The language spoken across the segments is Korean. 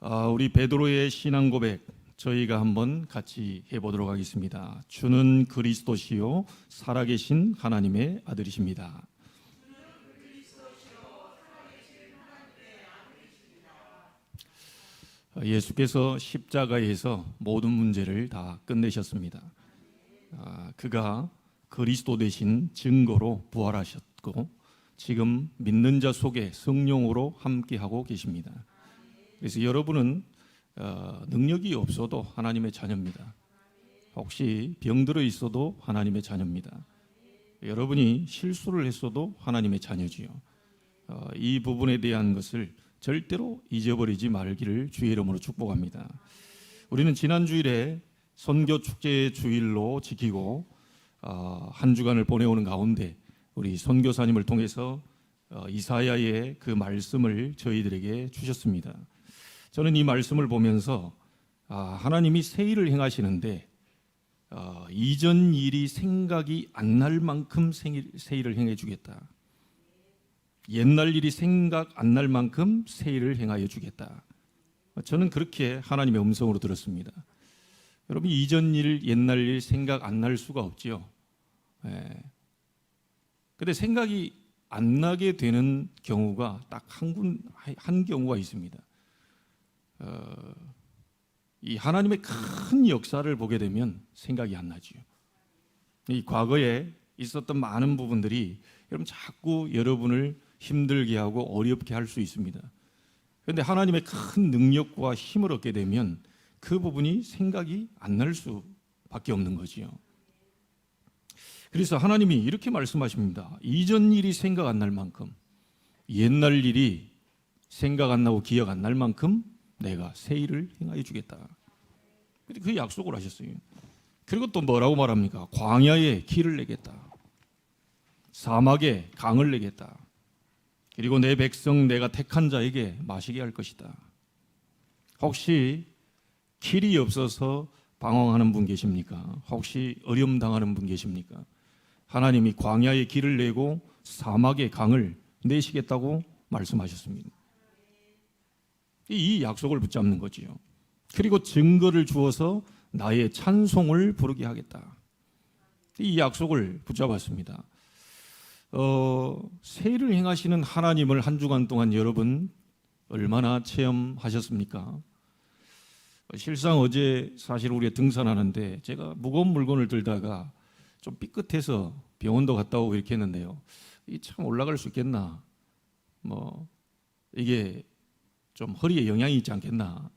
우리 베드로의 신앙 고백 저희가 한번 같이 해보도록 하겠습니다. 주는 그리스도시요 살아계신 하나님의 아들이십니다. 예수께서 십자가에서 모든 문제를 다 끝내셨습니다. 그가 그리스도 되신 증거로 부활하셨고 지금 믿는 자 속에 성령으로 함께하고 계십니다. 그래서 여러분은 능력이 없어도 하나님의 자녀입니다. 혹시 병들어 있어도 하나님의 자녀입니다. 여러분이 실수를 했어도 하나님의 자녀지요. 이 부분에 대한 것을 절대로 잊어버리지 말기를 주의 이름으로 축복합니다. 우리는 지난 주일에 선교 축제 주일로 지키고 한 주간을 보내오는 가운데 우리 선교사님을 통해서 이사야의 그 말씀을 저희들에게 주셨습니다. 저는 이 말씀을 보면서 하나님이 새 일을 행하시는데 이전 일이 생각이 안 날 만큼 새 일을 행해 주겠다. 옛날 일이 생각 안 날 만큼 새 일을 행하여 주겠다. 저는 그렇게 하나님의 음성으로 들었습니다. 여러분, 이전 일, 옛날 일 생각 안 날 수가 없지요. 근데 생각이 안 나게 되는 경우가 딱 한 경우가 있습니다. 이 하나님의 큰 역사를 보게 되면 생각이 안 나지요. 이 과거에 있었던 많은 부분들이 여러분 자꾸 여러분을 힘들게 하고 어렵게 할 수 있습니다. 그런데 하나님의 큰 능력과 힘을 얻게 되면 그 부분이 생각이 안 날 수밖에 없는 거지요. 그래서 하나님이 이렇게 말씀하십니다. 이전 일이 생각 안 날 만큼, 옛날 일이 생각 안 나고 기억 안 날 만큼 내가 새 일을 행하여 주겠다. 그 약속을 하셨어요. 그리고 또 뭐라고 말합니까? 광야에 길을 내겠다. 사막에 강을 내겠다. 그리고 내 백성 내가 택한 자에게 마시게 할 것이다. 혹시 길이 없어서 방황하는 분 계십니까? 혹시 어려움 당하는 분 계십니까? 하나님이 광야에 길을 내고 사막에 강을 내시겠다고 말씀하셨습니다. 이 약속을 붙잡는 거지요. 그리고 증거를 주어서 나의 찬송을 부르게 하겠다. 이 약속을 붙잡았습니다. 새 일을 행하시는 하나님을 한 주간 동안 여러분 얼마나 체험하셨습니까? 실상 어제 사실 우리가 등산하는데 제가 무거운 물건을 들다가 좀 삐끗해서 병원도 갔다 오고 이렇게 했는데요. 이 참 올라갈 수 있겠나? 이게 좀 허리에 영향이 있지 않겠나?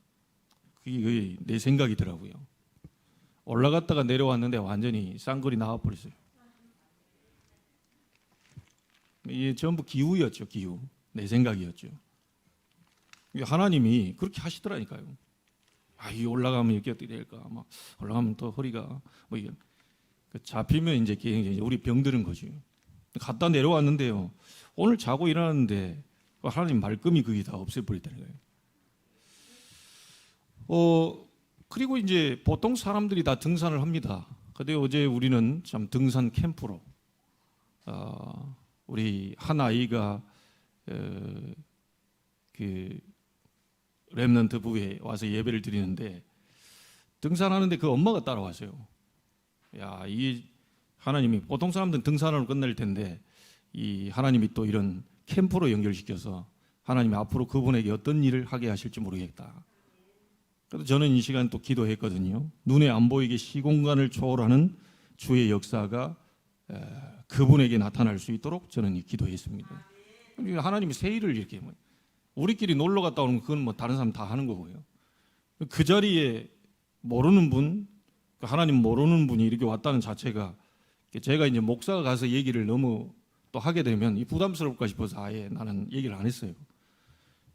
그게 내 생각이더라고요. 올라갔다가 내려왔는데 완전히 쌍거리 나와버렸어요. 이게 전부 기우였죠, 기우. 내 생각이었죠. 하나님이 그렇게 하시더라니까요. 이 올라가면 이렇게 어떻게 될까? 올라가면 또 허리가 이게 잡히면 이제 우리 병드는 거죠. 갔다 내려왔는데요. 오늘 자고 일어났는데 하나님 말끔히 그게 다 없애버리다는 거예요. 그리고 이제 보통 사람들이 다 등산을 합니다. 근데 어제 우리는 참 등산 캠프로 우리 한 아이가 그 렘넌트 부에 와서 예배를 드리는데 등산하는데 그 엄마가 따라왔어요. 이 하나님이 보통 사람들은 등산으로 끝낼 텐데 이 하나님이 또 이런 캠프로 연결시켜서 하나님이 앞으로 그분에게 어떤 일을 하게 하실지 모르겠다. 그래서 저는 이 시간 또 기도했거든요. 눈에 안 보이게 시공간을 초월하는 주의 역사가 그분에게 나타날 수 있도록 저는 기도했습니다. 하나님이 새 일을 이렇게 우리끼리 놀러 갔다 오는 그건 다른 사람 다 하는 거고요. 그 자리에 모르는 분, 하나님 모르는 분이 이렇게 왔다는 자체가 제가 이제 목사가 가서 얘기를 너무 또 하게 되면 부담스러울까 싶어서 아예 나는 얘기를 안 했어요.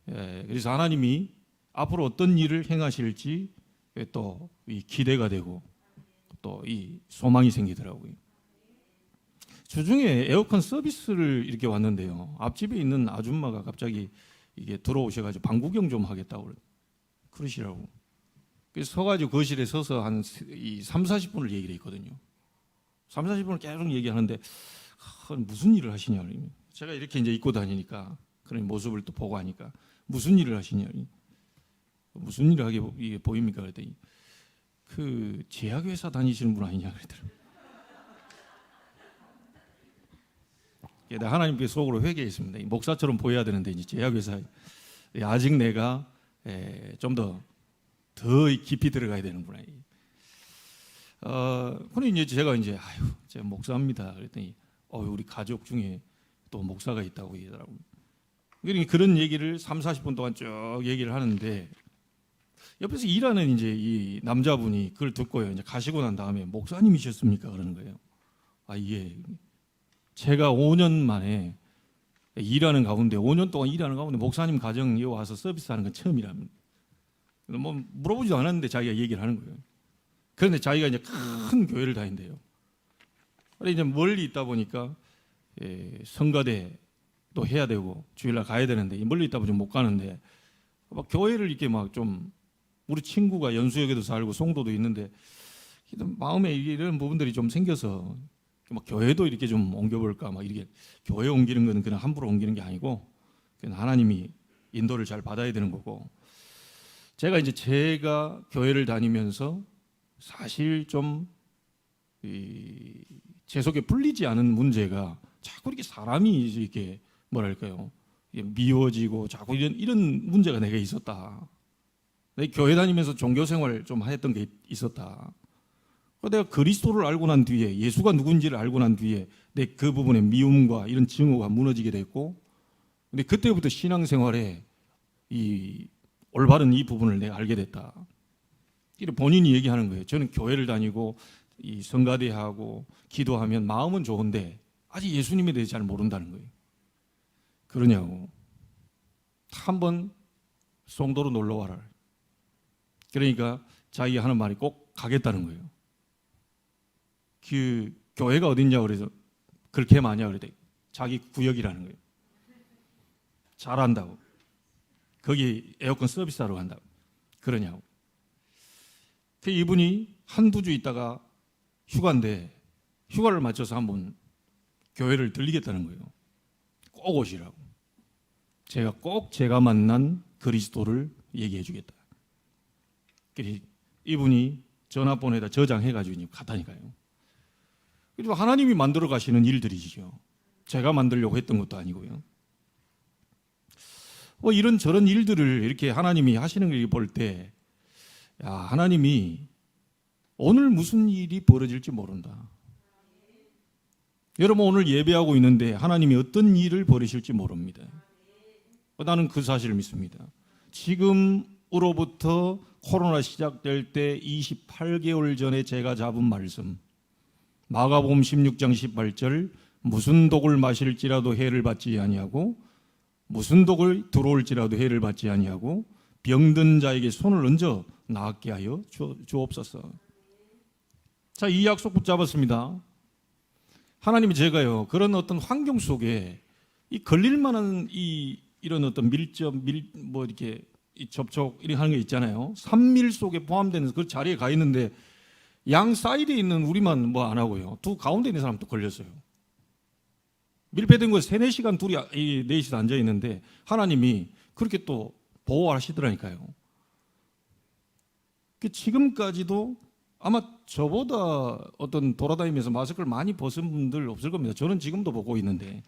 그래서 하나님이 앞으로 어떤 일을 행하실지 또 이 기대가 되고 또 이 소망이 생기더라고요. 주중에 에어컨 서비스를 이렇게 왔는데요. 앞집에 있는 아줌마가 갑자기 이게 들어오셔가지고 방구경 좀 하겠다고 그러시라고. 그래서 서가지고 거실에 서서 한 30-40분을 얘기를 했거든요. 30-40분을 계속 얘기하는데 무슨 일을 하시냐. 제가 이렇게 이제 입고 다니니까 그런 모습을 또 보고 하니까 무슨 일을 하시냐. 무슨 일을 하게 이게 보입니까? 그랬더니 그 제약회사 다니시는 분 아니냐 그러더라고요. 하나님께 속으로 회개했습니다. 목사처럼 보여야 되는데 이제 제약회사 아직 내가 좀 더 깊이 들어가야 되는구나. 그런데 이제 제가 제가 목사입니다. 그랬더니 우리 가족 중에 또 목사가 있다고 얘기하더라고요. 그러니까 그런 얘기를 3, 40분 동안 쭉 얘기를 하는데 옆에서 일하는 이제 이 남자분이 그걸 듣고요. 이제 가시고 난 다음에 목사님이셨습니까? 그러는 거예요. 예. 제가 5년 만에 일하는 가운데 5년 동안 일하는 가운데 목사님 가정에 와서 서비스하는 건 처음이랍니다. 뭐 물어보지도 않았는데 자기가 얘기를 하는 거예요. 그런데 자기가 이제 큰 교회를 다닌대요. 그래 이제 멀리 있다 보니까 성가대도 해야 되고 주일날 가야 되는데 멀리 있다 보니 못 가는데 막 교회를 이렇게 막 좀 우리 친구가 연수역에도 살고 송도도 있는데 마음에 이런 부분들이 좀 생겨서 막 교회도 이렇게 좀 옮겨볼까 막 이렇게 교회 옮기는 건 그냥 함부로 옮기는 게 아니고 하나님이 인도를 잘 받아야 되는 거고 제가 교회를 다니면서 사실 좀 제 속에 풀리지 않은 문제가 자꾸 이렇게 사람이 이렇게 뭐랄까요 미워지고 자꾸 이런 문제가 내게 있었다. 내가 교회 다니면서 종교 생활 좀 했던 게 있었다. 내가 그리스도를 알고 난 뒤에 예수가 누군지를 알고 난 뒤에 내 그 부분의 미움과 이런 증오가 무너지게 됐고, 근데 그때부터 신앙생활에 이 올바른 이 부분을 내가 알게 됐다. 이렇게 본인이 얘기하는 거예요. 저는 교회를 다니고 이 성가대하고 기도하면 마음은 좋은데 아직 예수님에 대해 잘 모른다는 거예요. 그러냐고. 한번 송도로 놀러 와라. 그러니까 자기가 하는 말이 꼭 가겠다는 거예요. 그 교회가 어딨냐고 그래서 그렇게 많냐 그랬더니 자기 구역이라는 거예요. 잘한다고. 거기 에어컨 서비스하러 간다고. 그러냐고. 그 이분이 한두 주 있다가 휴가인데 휴가를 맞춰서 한번 교회를 들리겠다는 거예요. 꼭 오시라고. 제가 꼭 제가 만난 그리스도를 얘기해 주겠다. 그래서 이분이 전화번호에다 저장해가지고 갔다니까요. 그리고 하나님이 만들어 가시는 일들이죠. 제가 만들려고 했던 것도 아니고요. 이런 저런 일들을 이렇게 하나님이 하시는 걸 볼 때, 하나님이 오늘 무슨 일이 벌어질지 모른다. 여러분 오늘 예배하고 있는데 하나님이 어떤 일을 벌이실지 모릅니다. 나는 그 사실을 믿습니다. 지금으로부터 코로나 시작될 때 28개월 전에 제가 잡은 말씀, 마가복음 16장 18절, 무슨 독을 마실지라도 해를 받지 아니하고 무슨 독을 들어올지라도 해를 받지 아니하고 병든 자에게 손을 얹어 낫게 하여 주옵소서. 자, 이 약속 붙잡았습니다. 하나님이 제가요 그런 어떤 환경 속에 이 걸릴 만한 이런 어떤 밀접 뭐 이렇게 접촉 이렇게 하는 게 있잖아요. 산밀 속에 포함되는 그 자리에 가 있는데 양 사이드에 있는 우리만 뭐 안 하고요. 두 가운데 있는 사람도 걸렸어요. 밀폐된 거 3, 4시간 둘이 넷이서 앉아 있는데 하나님이 그렇게 또 보호하시더라니까요. 지금까지도 아마 저보다 어떤 돌아다니면서 마스크를 많이 벗은 분들 없을 겁니다. 저는 지금도 벗고 있는데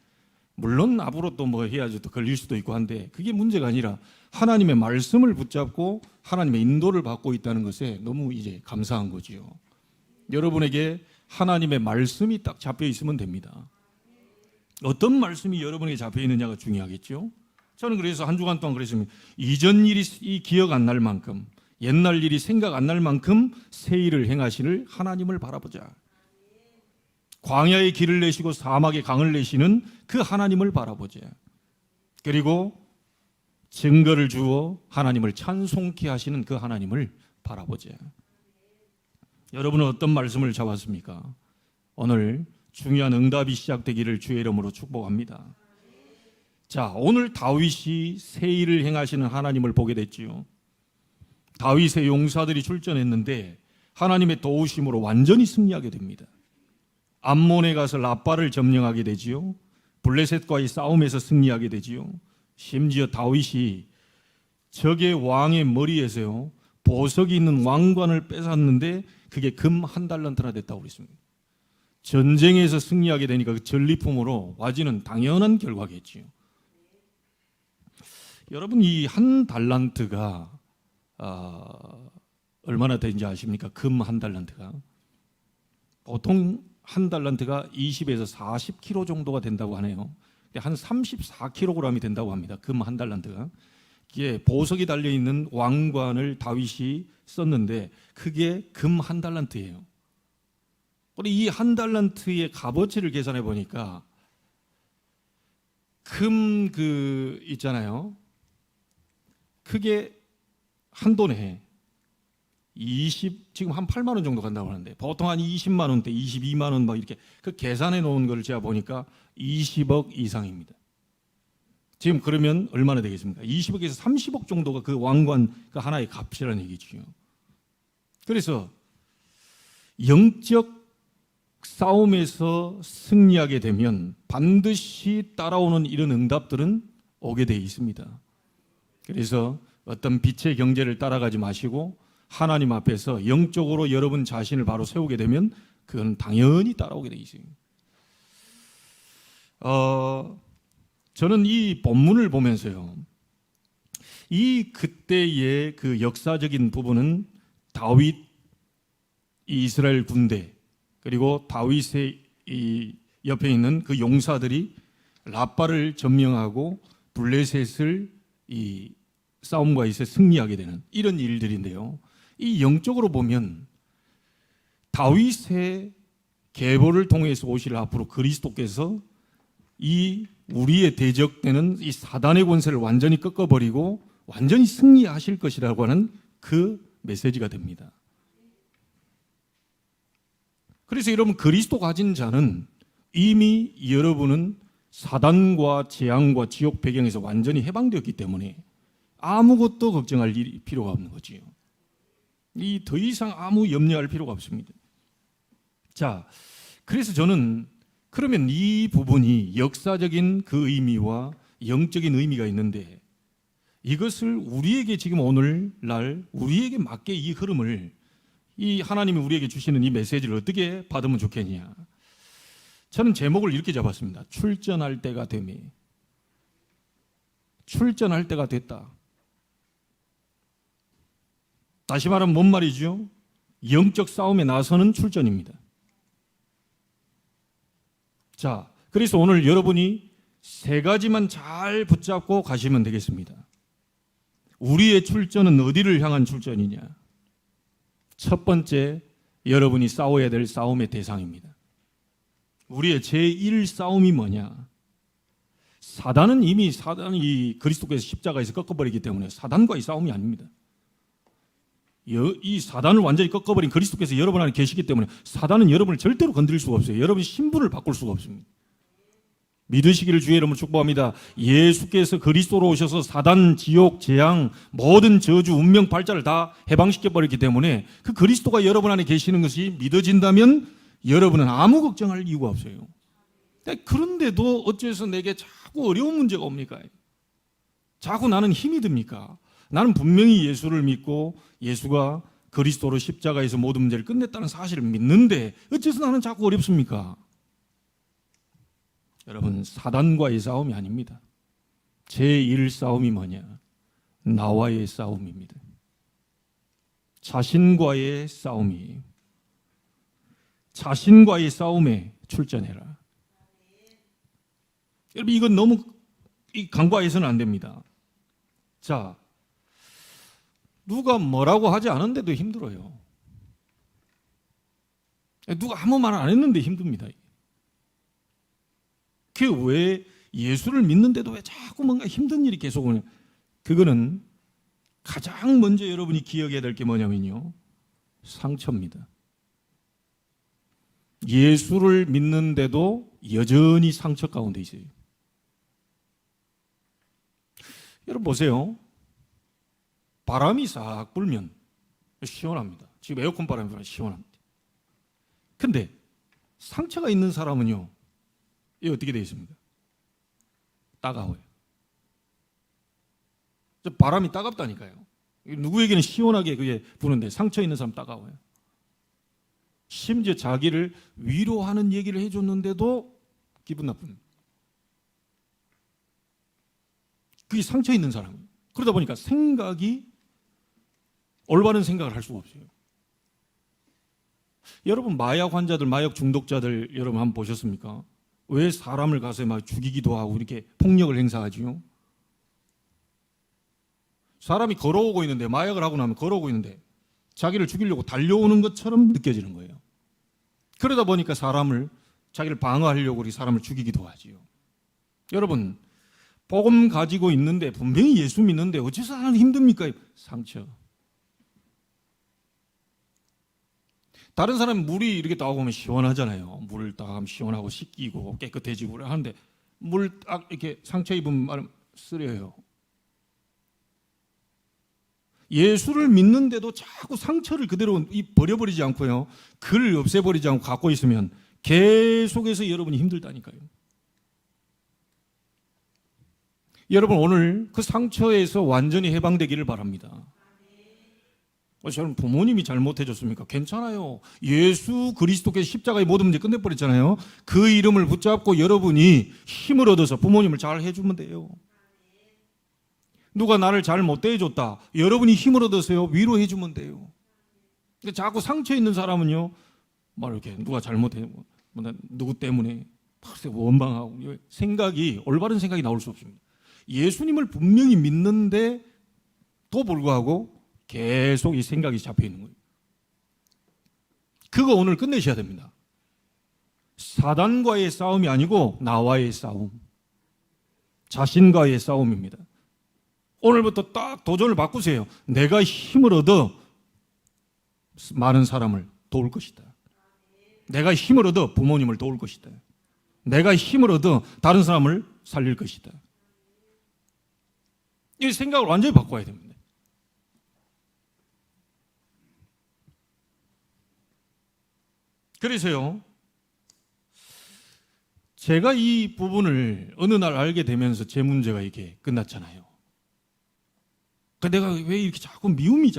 물론 앞으로 또 뭐 해야지 또 걸릴 수도 있고 한데 그게 문제가 아니라 하나님의 말씀을 붙잡고 하나님의 인도를 받고 있다는 것에 너무 이제 감사한 거지요. 여러분에게 하나님의 말씀이 딱 잡혀 있으면 됩니다. 어떤 말씀이 여러분에게 잡혀 있느냐가 중요하겠죠. 저는 그래서 한 주간 동안 그랬습니다. 이전 일이 기억 안 날 만큼, 옛날 일이 생각 안 날 만큼 새 일을 행하시는 하나님을 바라보자. 광야의 길을 내시고 사막의 강을 내시는 그 하나님을 바라보자. 그리고 증거를 주어 하나님을 찬송케 하시는 그 하나님을 바라보자. 여러분은 어떤 말씀을 잡았습니까? 오늘 중요한 응답이 시작되기를 주의 이름으로 축복합니다. 자, 오늘 다윗이 새 일을 행하시는 하나님을 보게 됐지요. 다윗의 용사들이 출전했는데 하나님의 도우심으로 완전히 승리하게 됩니다. 암몬에 가서 라빠를 점령하게 되지요. 블레셋과의 싸움에서 승리하게 되지요. 심지어 다윗이 적의 왕의 머리에서요 보석이 있는 왕관을 뺏었는데 그게 금 1달란트나 됐다고 그랬습니다. 전쟁에서 승리하게 되니까 그 전리품으로 와지는 당연한 결과겠지요. 여러분, 이 1달란트가 얼마나 되는지 아십니까? 금 1달란트가 보통 1달란트가 20에서 40kg 정도가 된다고 하네요. 한 34kg이 된다고 합니다. 금 1달란트가. 이게 보석이 달려있는 왕관을 다윗이 썼는데 그게 금 1달란트예요. 이 1달란트의 값어치를 계산해 보니까 금 있잖아요. 그게 한 돈에 지금 한 8만 원 정도 간다고 하는데 보통 한 20만 원대, 22만 원 막 이렇게 그 계산해 놓은 걸 제가 보니까 20억 이상입니다. 지금 그러면 얼마나 되겠습니까? 20억에서 30억 정도가 그 왕관 그 하나의 값이라는 얘기죠. 그래서 영적 싸움에서 승리하게 되면 반드시 따라오는 이런 응답들은 오게 돼 있습니다. 그래서 어떤 빛의 경제를 따라가지 마시고 하나님 앞에서 영적으로 여러분 자신을 바로 세우게 되면 그건 당연히 따라오게 돼 있어요. 저는 이 본문을 보면서요, 이 그때의 그 역사적인 부분은 다윗, 이스라엘 군대, 그리고 다윗의 이 옆에 있는 그 용사들이 라빠를 점령하고 블레셋을 이 싸움과 있어 승리하게 되는 이런 일들인데요. 이 영적으로 보면 다윗의 계보를 통해서 오실 앞으로 그리스도께서 이 우리의 대적되는 이 사단의 권세를 완전히 꺾어버리고 완전히 승리하실 것이라고 하는 그 메시지가 됩니다. 그래서 여러분, 그리스도 가진 자는 이미 여러분은 사단과 재앙과 지옥 배경에서 완전히 해방되었기 때문에 아무것도 걱정할 필요가 없는 거지요. 이 더 이상 아무 염려할 필요가 없습니다. 자, 그래서 저는 그러면 이 부분이 역사적인 그 의미와 영적인 의미가 있는데 이것을 우리에게 지금 오늘날 우리에게 맞게 이 흐름을 이 하나님이 우리에게 주시는 이 메시지를 어떻게 받으면 좋겠냐. 저는 제목을 이렇게 잡았습니다. 출전할 때가 되매. 출전할 때가 됐다. 다시 말하면 뭔 말이죠? 영적 싸움에 나서는 출전입니다. 자, 그래서 오늘 여러분이 세 가지만 잘 붙잡고 가시면 되겠습니다. 우리의 출전은 어디를 향한 출전이냐? 첫 번째, 여러분이 싸워야 될 싸움의 대상입니다. 우리의 제1 싸움이 뭐냐? 사단이 그리스도께서 십자가에서 꺾어버리기 때문에 사단과의 싸움이 아닙니다. 이 사단을 완전히 꺾어버린 그리스도께서 여러분 안에 계시기 때문에 사단은 여러분을 절대로 건드릴 수가 없어요. 여러분 신분을 바꿀 수가 없습니다. 믿으시기를 주의 이름으로 축복합니다. 예수께서 그리스도로 오셔서 사단, 지옥, 재앙, 모든 저주, 운명, 발자를 다 해방시켜버렸기 때문에 그 그리스도가 여러분 안에 계시는 것이 믿어진다면 여러분은 아무 걱정할 이유가 없어요. 그런데도 어째서 내게 자꾸 어려운 문제가 옵니까? 자꾸 나는 힘이 듭니까? 나는 분명히 예수를 믿고 예수가 그리스도로 십자가에서 모든 문제를 끝냈다는 사실을 믿는데 어째서 나는 자꾸 어렵습니까? 여러분, 사단과의 싸움이 아닙니다. 제1 싸움이 뭐냐? 나와의 싸움입니다. 자신과의 싸움이에요. 자신과의 싸움에 출전해라. 여러분, 이건 너무 간과해서는 안 됩니다. 자, 누가 뭐라고 하지 않은데도 힘들어요. 누가 아무 말 안 했는데 힘듭니다. 그 왜 예수를 믿는데도 왜 자꾸 뭔가 힘든 일이 계속 오냐? 그거는 가장 먼저 여러분이 기억해야 될 게 뭐냐면요, 상처입니다. 예수를 믿는데도 여전히 상처 가운데 있어요. 여러분 보세요. 바람이 싹 불면 시원합니다. 지금 에어컨 바람이 불면 시원합니다. 근데 상처가 있는 사람은요, 이게 어떻게 되어 있습니까? 따가워요. 바람이 따갑다니까요. 누구에게는 시원하게 그게 부는데 상처 있는 사람 따가워요. 심지어 자기를 위로하는 얘기를 해줬는데도 기분 나쁩니다. 그게 상처 있는 사람이에요. 그러다 보니까 생각이 올바른 생각을 할 수가 없어요. 여러분 마약 환자들, 마약 중독자들 여러분 한번 보셨습니까? 왜 사람을 가서 막 죽이기도 하고 이렇게 폭력을 행사하지요? 사람이 걸어오고 있는데, 마약을 하고 나면 걸어오고 있는데 자기를 죽이려고 달려오는 것처럼 느껴지는 거예요. 그러다 보니까 자기를 방어하려고 우리 사람을 죽이기도 하지요. 여러분, 복음 가지고 있는데, 분명히 예수 믿는데 어째서 하나님 힘듭니까? 상처. 다른 사람은 물이 이렇게 따가우면 시원하잖아요. 물을 따가면 시원하고 씻기고 깨끗해지고 하는데, 물 딱 이렇게 상처 입으면 쓰려요. 예수를 믿는데도 자꾸 상처를 그대로 버려버리지 않고요, 그를 없애버리지 않고 갖고 있으면 계속해서 여러분이 힘들다니까요. 여러분, 오늘 그 상처에서 완전히 해방되기를 바랍니다. 저는 부모님이 잘못해줬습니까? 괜찮아요. 예수 그리스도께서 십자가의 모든 문제 끝내버렸잖아요. 그 이름을 붙잡고 여러분이 힘을 얻어서 부모님을 잘 해주면 돼요. 누가 나를 잘 못 대해줬다, 여러분이 힘을 얻어서요, 위로해주면 돼요. 자꾸 상처 있는 사람은요, 막 이렇게 누가 잘못해, 누구 때문에 원망하고, 올바른 생각이 나올 수 없습니다. 예수님을 분명히 믿는데 또 불구하고 계속 이 생각이 잡혀 있는 거예요. 그거 오늘 끝내셔야 됩니다. 사단과의 싸움이 아니고 나와의 싸움, 자신과의 싸움입니다. 오늘부터 딱 도전을 바꾸세요. 내가 힘을 얻어 많은 사람을 도울 것이다. 내가 힘을 얻어 부모님을 도울 것이다. 내가 힘을 얻어 다른 사람을 살릴 것이다. 이 생각을 완전히 바꿔야 됩니다. 그래서요, 제가 이 부분을 어느 날 알게 되면서 제 문제가 이게 끝났잖아요. 내가 왜 이렇게 자꾸 미움이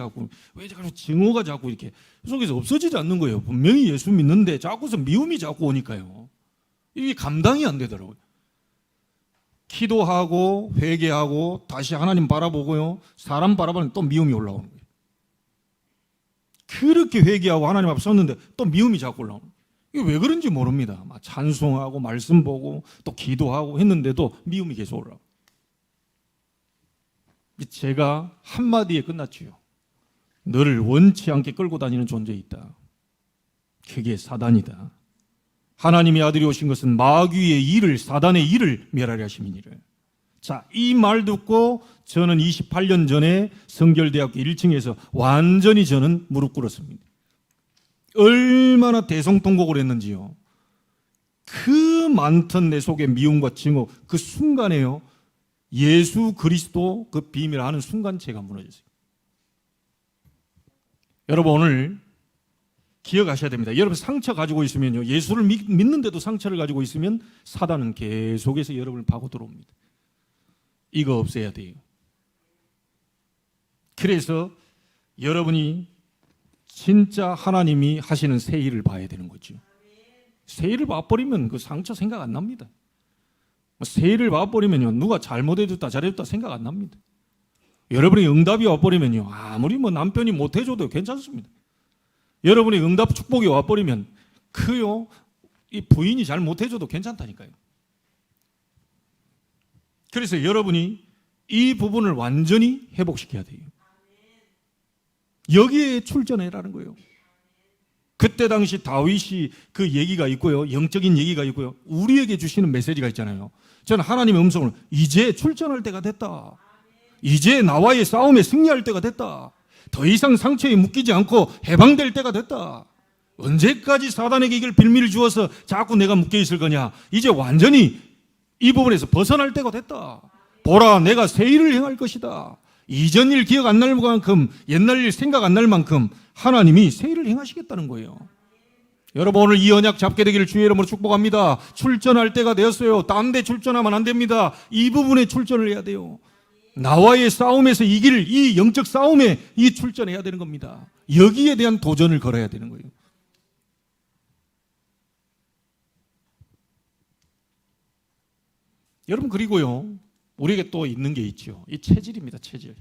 왜 자꾸 증오가 자꾸 이렇게 속에서 없어지지 않는 거예요. 분명히 예수 믿는데 자꾸서 미움이 자꾸 오니까요, 이게 감당이 안 되더라고요. 기도하고 회개하고 다시 하나님 바라보고요, 사람 바라보면 또 미움이 올라오는 거예요. 그렇게 회개하고 하나님 앞에 섰는데 또 미움이 자꾸 올라오는 거예요. 이게 왜 그런지 모릅니다. 막 찬송하고 말씀 보고 또 기도하고 했는데도 미움이 계속 올라오고. 제가 한마디에 끝났지요. 너를 원치 않게 끌고 다니는 존재 있다. 그게 사단이다. 하나님의 아들이 오신 것은 마귀의 일을, 사단의 일을 멸하려 하심이니라. 자, 이 말 듣고 저는 28년 전에 성결대학교 1층에서 완전히 저는 무릎 꿇었습니다. 얼마나 대성통곡을 했는지요. 그 많던 내 속에 미움과 증오, 그 순간에요, 예수 그리스도 그 비밀을 아는 순간 제가 무너졌어요. 여러분, 오늘 기억하셔야 됩니다. 여러분 상처 가지고 있으면요, 예수를 믿는데도 상처를 가지고 있으면 사단은 계속해서 여러분을 파고 들어옵니다. 이거 없애야 돼요. 그래서 여러분이 진짜 하나님이 하시는 새 일을 봐야 되는 거죠. 새 일을 봐버리면 그 상처 생각 안 납니다. 새 일을 봐버리면요, 누가 잘못해줬다 잘해줬다 생각 안 납니다. 여러분이 응답이 와버리면요, 아무리 남편이 못해줘도 괜찮습니다. 여러분이 응답 축복이 와버리면 이 부인이 잘 못해줘도 괜찮다니까요. 그래서 여러분이 이 부분을 완전히 회복시켜야 돼요. 여기에 출전해라는 거예요. 그때 당시 다윗이 그 얘기가 있고요, 영적인 얘기가 있고요, 우리에게 주시는 메시지가 있잖아요. 저는 하나님의 음성을, 이제 출전할 때가 됐다. 이제 나와의 싸움에 승리할 때가 됐다. 더 이상 상처에 묶이지 않고 해방될 때가 됐다. 언제까지 사단에게 이걸 빌미를 주어서 자꾸 내가 묶여 있을 거냐. 이제 완전히 이 부분에서 벗어날 때가 됐다. 보라, 내가 새 일을 행할 것이다. 이전 일 기억 안 날 만큼, 옛날 일 생각 안 날 만큼 하나님이 새 일을 행하시겠다는 거예요. 여러분, 오늘 이 언약 잡게 되기를 주의 이름으로 축복합니다. 출전할 때가 되었어요. 딴 데 출전하면 안 됩니다. 이 부분에 출전을 해야 돼요. 나와의 싸움에서 이길 이 영적 싸움에 이 출전해야 되는 겁니다. 여기에 대한 도전을 걸어야 되는 거예요. 여러분, 그리고요, 우리에게 또 있는 게 있죠. 이 체질입니다. 체질.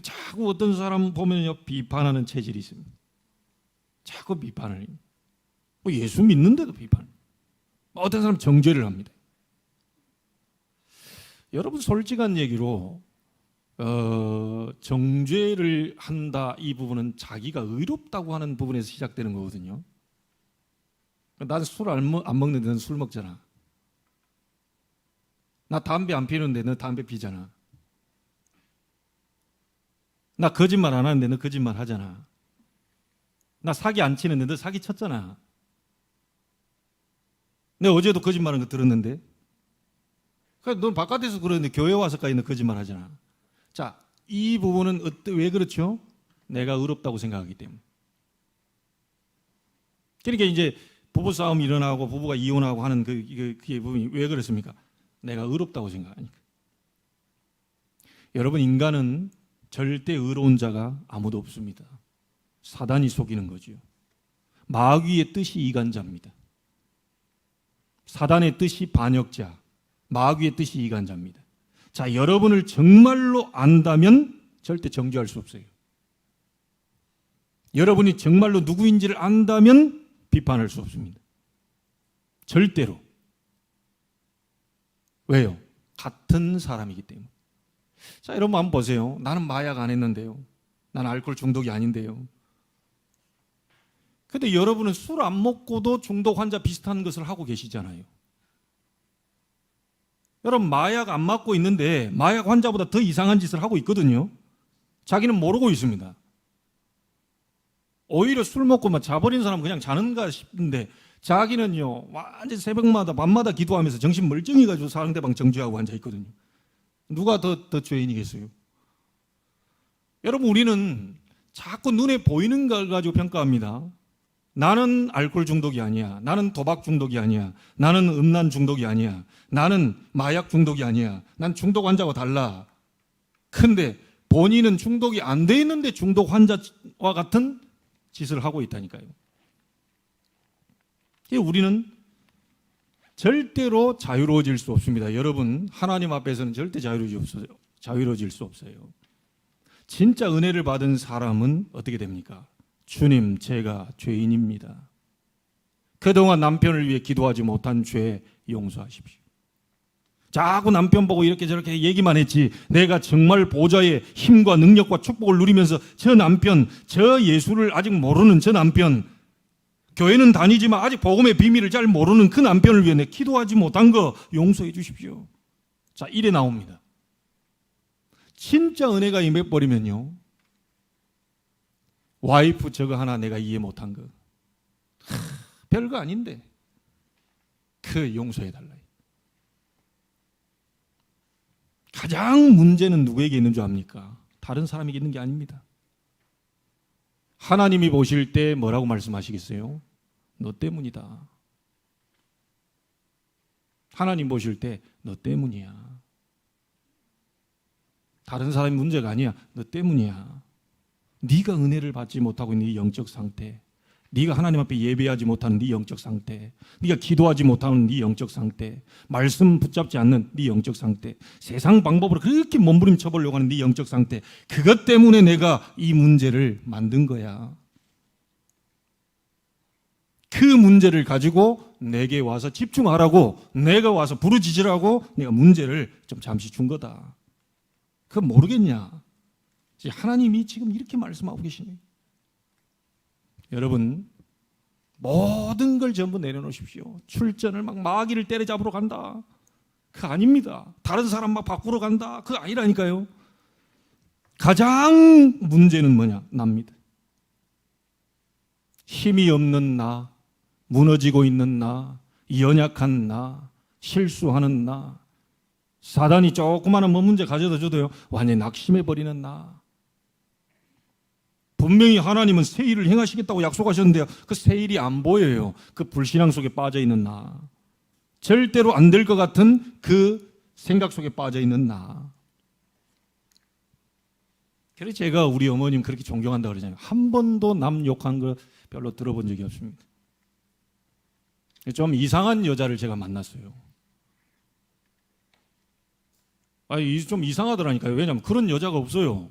자꾸 어떤 사람 보면요, 비판하는 체질이 있습니다. 자꾸 비판을. 예수 믿는데도 비판. 어떤 사람 정죄를 합니다. 여러분, 솔직한 얘기로 정죄를 한다, 이 부분은 자기가 의롭다고 하는 부분에서 시작되는 거거든요. 난 술 안 먹는데 넌 술 먹잖아. 나 담배 안 피우는데 너 담배 피잖아. 나 거짓말 안 하는데 너 거짓말 하잖아. 나 사기 안 치는데 너 사기 쳤잖아. 내가 어제도 거짓말한 거 들었는데. 그러니까 넌 바깥에서 그러는데 교회 와서까지 너 거짓말 하잖아. 자, 이 부분은 왜 그렇죠? 내가 의롭다고 생각하기 때문에. 그러니까 이제 부부싸움이 일어나고 부부가 이혼하고 하는 그게 부분이 왜 그렇습니까? 내가 의롭다고 생각하니까. 여러분, 인간은 절대 의로운 자가 아무도 없습니다. 사단이 속이는 거죠. 마귀의 뜻이 이간자입니다. 사단의 뜻이 반역자, 마귀의 뜻이 이간자입니다. 자, 여러분을 정말로 안다면 절대 정죄할 수 없어요. 여러분이 정말로 누구인지를 안다면 비판할 수 없습니다. 절대로. 왜요? 같은 사람이기 때문에. 자, 여러분 한번 보세요. 나는 마약 안 했는데요. 나는 알코올 중독이 아닌데요. 근데 여러분은 술 안 먹고도 중독 환자 비슷한 것을 하고 계시잖아요. 여러분, 마약 안 맞고 있는데 마약 환자보다 더 이상한 짓을 하고 있거든요. 자기는 모르고 있습니다. 오히려 술 먹고 막 자버린 사람은 그냥 자는가 싶은데 자기는요, 완전 새벽마다 밤마다 기도하면서 정신 멀쩡히 가지고 상대방 정죄하고 앉아 있거든요. 누가 더 죄인이겠어요? 여러분, 우리는 자꾸 눈에 보이는 걸 가지고 평가합니다. 나는 알코올 중독이 아니야. 나는 도박 중독이 아니야. 나는 음란 중독이 아니야. 나는 마약 중독이 아니야. 난 중독 환자와 달라. 근데 본인은 중독이 안 돼 있는데 중독 환자와 같은 짓을 하고 있다니까요. 우리는 절대로 자유로워질 수 없습니다. 여러분, 하나님 앞에서는 절대 자유로워질 수 없어요. 진짜 은혜를 받은 사람은 어떻게 됩니까? 주님, 제가 죄인입니다. 그동안 남편을 위해 기도하지 못한 죄 용서하십시오. 자꾸 남편 보고 이렇게 저렇게 얘기만 했지, 내가 정말 보좌의 힘과 능력과 축복을 누리면서 저 남편, 저 예수를 아직 모르는 저 남편, 교회는 다니지만 아직 복음의 비밀을 잘 모르는 그 남편을 위해 내 기도하지 못한 거 용서해 주십시오. 자, 이래 나옵니다. 진짜 은혜가 임해버리면요, 와이프 저거 하나 내가 이해 못한 거, 별거 아닌데 그 용서해달라. 가장 문제는 누구에게 있는 줄 압니까? 다른 사람에게 있는 게 아닙니다. 하나님이 보실 때 뭐라고 말씀하시겠어요? 너 때문이다. 하나님 보실 때 너 때문이야. 다른 사람이 문제가 아니야. 너 때문이야. 네가 은혜를 받지 못하고 있는 네 영적 상태, 네가 하나님 앞에 예배하지 못하는 네 영적 상태, 네가 기도하지 못하는 네 영적 상태, 말씀 붙잡지 않는 네 영적 상태, 세상 방법으로 그렇게 몸부림쳐 보려고 하는 네 영적 상태, 그것 때문에 내가 이 문제를 만든 거야. 그 문제를 가지고 내게 와서 집중하라고, 내가 와서 부르짖으라고 내가 문제를 좀 잠시 준 거다. 그거 모르겠냐? 하나님이 지금 이렇게 말씀하고 계시네요. 여러분, 모든 걸 전부 내려놓으십시오. 출전을 막 마귀를 때려잡으러 간다, 그거 아닙니다. 다른 사람 막 바꾸러 간다, 그거 아니라니까요. 가장 문제는 뭐냐? 납니다. 힘이 없는 나, 무너지고 있는 나, 연약한 나, 실수하는 나, 사단이 조그마한 문제 가져다 줘도요 완전히 낙심해버리는 나. 분명히 하나님은 새 일을 행하시겠다고 약속하셨는데요, 그 새 일이 안 보여요. 그 불신앙 속에 빠져있는 나, 절대로 안 될 것 같은 그 생각 속에 빠져 있는 나. 그래서 제가 우리 어머님 그렇게 존경한다 그러잖아요. 한 번도 남 욕한 거 별로 들어본 적이 없습니다. 좀 이상한 여자를 제가 만났어요. 좀 이상하더라니까요. 왜냐하면 그런 여자가 없어요.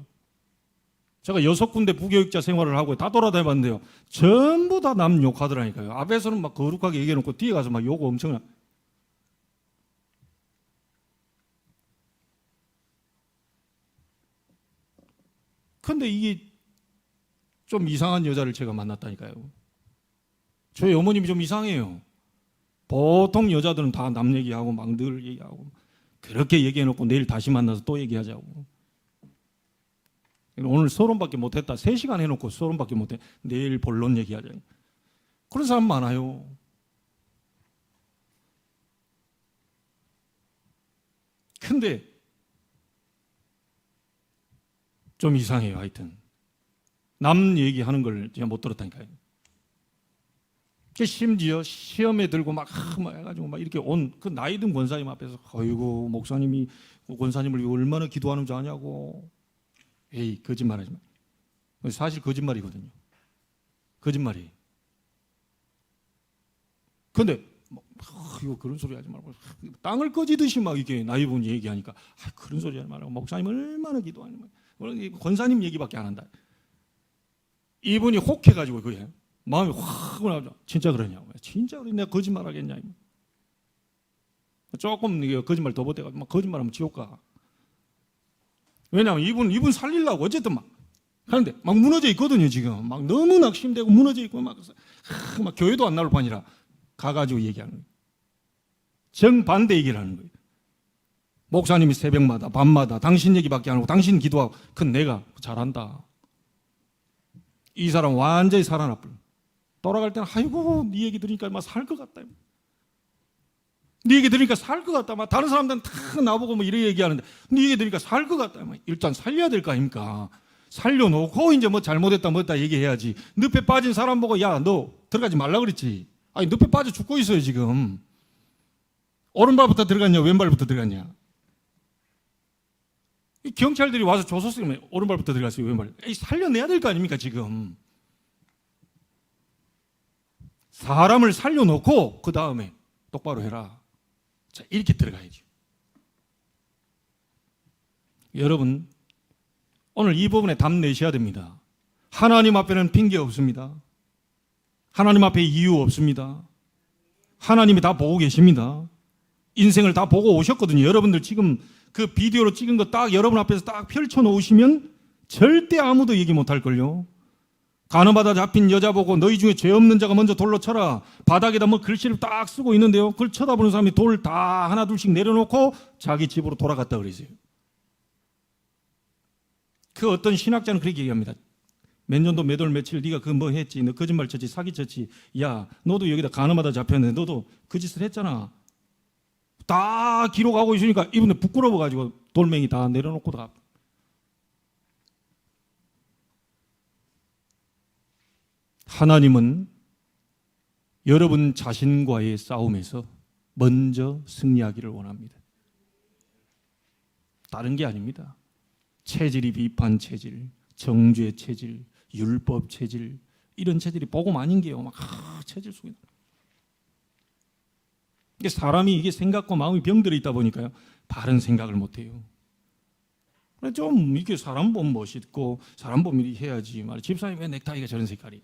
제가 6군데 부교육자 생활을 하고 다 돌아다녀봤는데요. 전부 다 남 욕하더라니까요. 앞에서는 막 거룩하게 얘기해놓고 뒤에 가서 막 욕 엄청. 근데 이게 좀 이상한 여자를 제가 만났다니까요. 저희 어머님이 좀 이상해요. 보통 여자들은 다 남 얘기하고 막 늘 얘기하고 그렇게 얘기해놓고 내일 다시 만나서 또 얘기하자고. 오늘 서론밖에 못했다. 3시간 해놓고 서론밖에 못해. 내일 본론 얘기하자. 그런 사람 많아요. 근데 좀 이상해요. 하여튼 남 얘기하는 걸 제가 못 들었다니까요. 심지어 시험에 들고 막 해가지고 막 이렇게 온 그 나이 든 권사님 앞에서 어이구 목사님이 권사님을 얼마나 기도하는 줄 아냐고. 에이 거짓말하지 마. 사실 거짓말이거든요. 거짓말이. 근데 이거 그런 소리 하지 말고 땅을 꺼지듯이 막 이렇게 나이 분 얘기하니까 그런 소리 하지 말라고. 목사님 얼마나 기도하는 거야. 권사님 얘기밖에 안 한다. 이분이 혹해가지고 그게 마음이 확 나죠. 진짜 그러냐고. 진짜 그래. 내가 거짓말하겠냐. 조금 거짓말 더 못해가지고 막 거짓말하면 지옥 가. 왜냐하면 이분 살리려고 어쨌든 막 하는데 막 무너져 있거든요. 지금 막 너무 낙심되고 무너져 있고 막 교회도 안 나올 판이라 가가지고 얘기하는 거예요. 정반대 얘기를 하는 거예요. 목사님이 새벽마다 밤마다 당신 얘기밖에 안 하고 당신 기도하고 그건 내가 잘한다. 이 사람 완전히 살아나버려. 돌아갈 때는 아이고 네 얘기 들으니까 막 살 것 같다. 네 얘기 들으니까 살 것 같다. 막 다른 사람들은 다 나보고 뭐 이렇게 얘기하는데 네 얘기 들으니까 살 것 같다. 일단 살려야 될 거 아닙니까? 살려놓고 이제 뭐 잘못했다 뭐했다 얘기해야지. 늪에 빠진 사람 보고 야 너 들어가지 말라 그랬지. 아니 늪에 빠져 죽고 있어요 지금. 오른발부터 들어갔냐 왼발부터 들어갔냐. 이 경찰들이 와서 조서 쓰면 오른발부터 들어갔어요 왼발. 살려내야 될 거 아닙니까 지금. 사람을 살려놓고 그 다음에 똑바로 해라. 자, 이렇게 들어가야죠. 여러분 오늘 이 부분에 답 내셔야 됩니다. 하나님 앞에는 핑계 없습니다. 하나님 앞에 이유 없습니다. 하나님이 다 보고 계십니다. 인생을 다 보고 오셨거든요. 여러분들 지금 그 비디오로 찍은 거 딱 여러분 앞에서 딱 펼쳐 놓으시면 절대 아무도 얘기 못 할걸요. 간음하다 잡힌 여자 보고 너희 중에 죄 없는 자가 먼저 돌로 쳐라. 바닥에다 뭐 글씨를 딱 쓰고 있는데요. 그걸 쳐다보는 사람이 돌 다 하나 둘씩 내려놓고 자기 집으로 돌아갔다 그러세요. 그 어떤 신학자는 그렇게 얘기합니다. 몇 년도 몇 월 며칠 네가 그 뭐 했지. 너 거짓말 쳤지 사기 쳤지. 야 너도 여기다 간음하다 잡혔는데 너도 그 짓을 했잖아. 다 기록하고 있으니까 이분들 부끄러워가지고 돌멩이 다 내려놓고 다. 하나님은 여러분 자신과의 싸움에서 먼저 승리하기를 원합니다. 다른 게 아닙니다. 체질이 비판 체질, 정죄 체질, 율법 체질 이런 체질이 복음 아닌 게요. 막 체질 속에. 이게 사람이 이게 생각과 마음이 병들어 있다 보니까요. 바른 생각을 못 해요. 좀 이렇게 사람 보면 멋있고 사람 보면 이렇게 해야지. 말이야. 집사님 왜 넥타이가 저런 색깔이?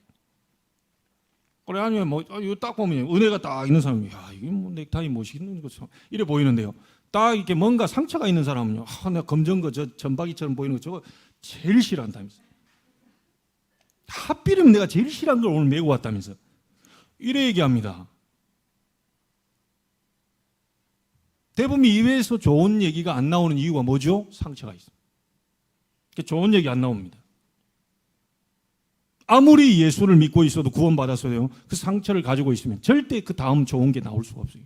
그래 아니면 뭐 이거 딱 보면 은혜가 딱 있는 사람이 야 이게 뭐 넥타이 멋있는 거 이래 보이는데요. 딱 이렇게 뭔가 상처가 있는 사람은요. 내가 검정 거 저 전박이처럼 보이는 거 저거 제일 싫어한다면서. 하필이면 내가 제일 싫어한 걸 오늘 메고 왔다면서. 이래 얘기합니다. 대부분 이외에서 좋은 얘기가 안 나오는 이유가 뭐죠? 상처가 있어요. 좋은 얘기 안 나옵니다. 아무리 예수를 믿고 있어도 구원받았어요. 그 상처를 가지고 있으면 절대 그 다음 좋은 게 나올 수가 없어요.